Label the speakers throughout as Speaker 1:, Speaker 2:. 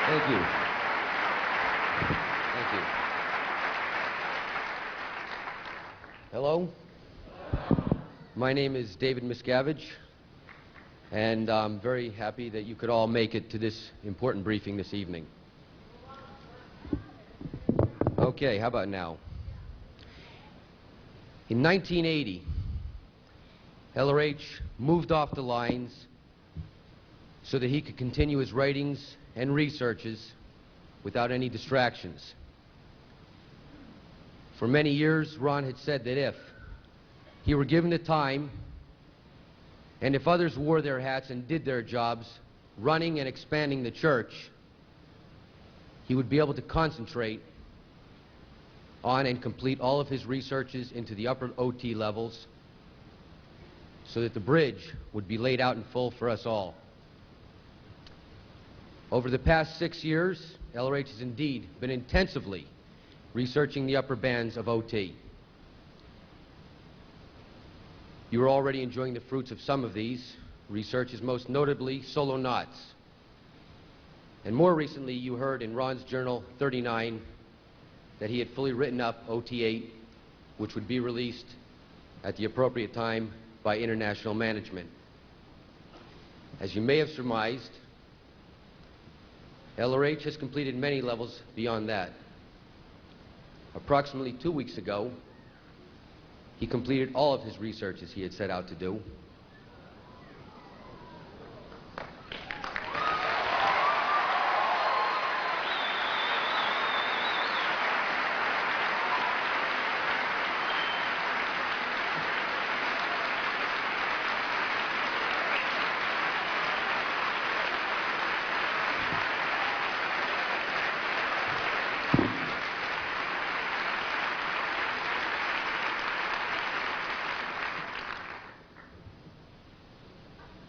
Speaker 1: Thank you. Thank you. Hello. My name is David Miscavige, and I'm very happy that you could all make it to this important briefing this evening. Okay, how about now? In 1980, LRH moved off the lines so that he could continue his writings and researches without any distractions. For many years, Ron had said that if he were given the time, and if others wore their hats and did their jobs, running and expanding the church, he would be able to concentrate on and complete all of his researches into the upper OT levels so that the bridge would be laid out in full for us all. Over the past 6 years, LRH has indeed been intensively researching the upper bands of OT. You are already enjoying the fruits of some of these researches, most notably solo knots. And more recently, you heard in Ron's Journal 39 that he had fully written up OT8, which would be released at the appropriate time by international management. As you may have surmised, LRH has completed many levels beyond that. Approximately 2 weeks ago, he completed all of his researches he had set out to do.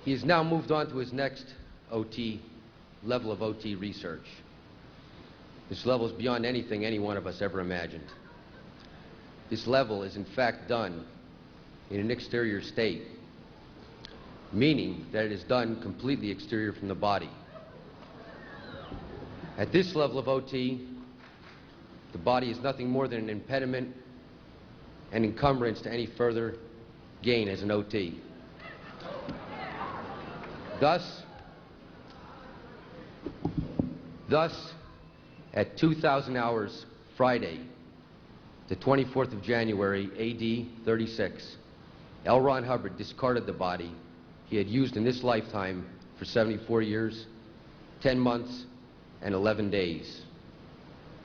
Speaker 1: He has now moved on to his next level of OT research. This level is beyond anything any one of us ever imagined. This level is in fact done in an exterior state, meaning that it is done completely exterior from the body. At this level of OT, the body is nothing more than an impediment and encumbrance to any further gain as an OT. Thus, at 2,000 hours Friday, the 24th of January, AD 36, L.Ron Hubbard discarded the body he had used in this lifetime for 74 years, 10 months, and 11 days.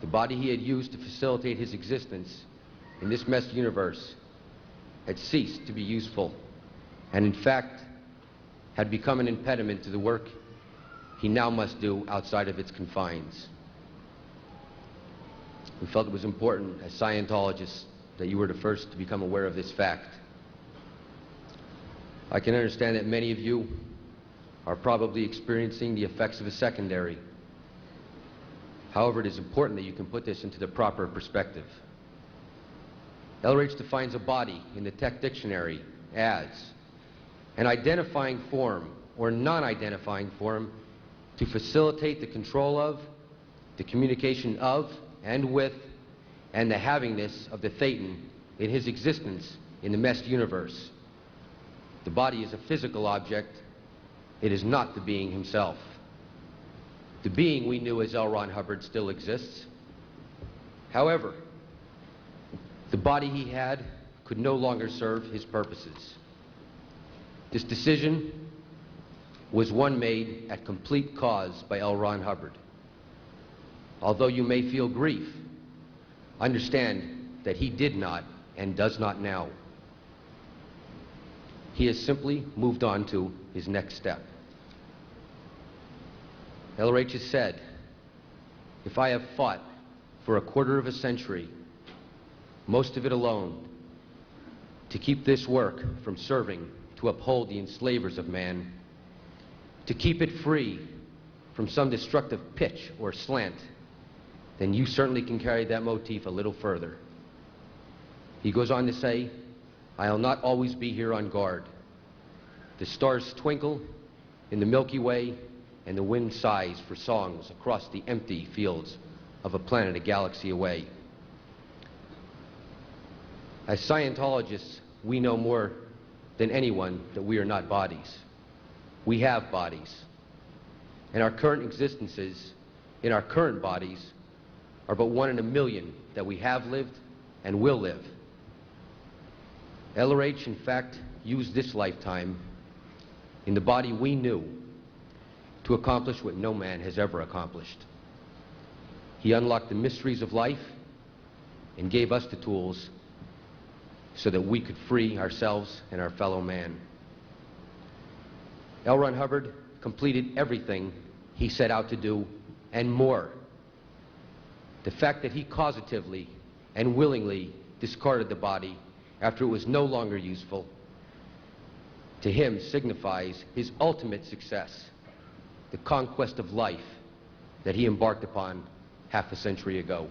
Speaker 1: The body he had used to facilitate his existence in this messed universe had ceased to be useful, and in fact, had become an impediment to the work he now must do outside of its confines. We felt it was important as Scientologists that you were the first to become aware of this fact. I can understand that many of you are probably experiencing the effects of a secondary. However, it is important that you can put this into the proper perspective. LRH defines a body in the Tech Dictionary as an identifying form or non-identifying form to facilitate the control of, the communication of, and with, and the havingness of the Thetan in his existence in the messed universe. The body is a physical object. It is not the being himself. The being we knew as L.Ron Hubbard still exists. However, the body he had could no longer serve his purposes. This decision was one made at complete cause by L.Ron Hubbard. Although you may feel grief, understand that he did not and does not now. He has simply moved on to his next step. LRH has said, if I have fought for a quarter of a century, most of it alone, to keep this work from serving to uphold the enslavers of man, to keep it free from some destructive pitch or slant, then you certainly can carry that motif a little further. He goes on to say, I'll not always be here on guard. The stars twinkle in the Milky Way and the wind sighs for songs across the empty fields of a planet a galaxy away. As Scientologists, we know more than anyone that we are not bodies. We have bodies. And our current existences in our current bodies are but 1 in a million that we have lived and will live. LRH, in fact, used this lifetime in the body we knew to accomplish what no man has ever accomplished. He unlocked the mysteries of life and gave us the tools so that we could free ourselves and our fellow man. L.Ron Hubbard completed everything he set out to do and more. The fact that he causatively and willingly discarded the body after it was no longer useful, to him signifies his ultimate success, the conquest of life that he embarked upon half a century ago.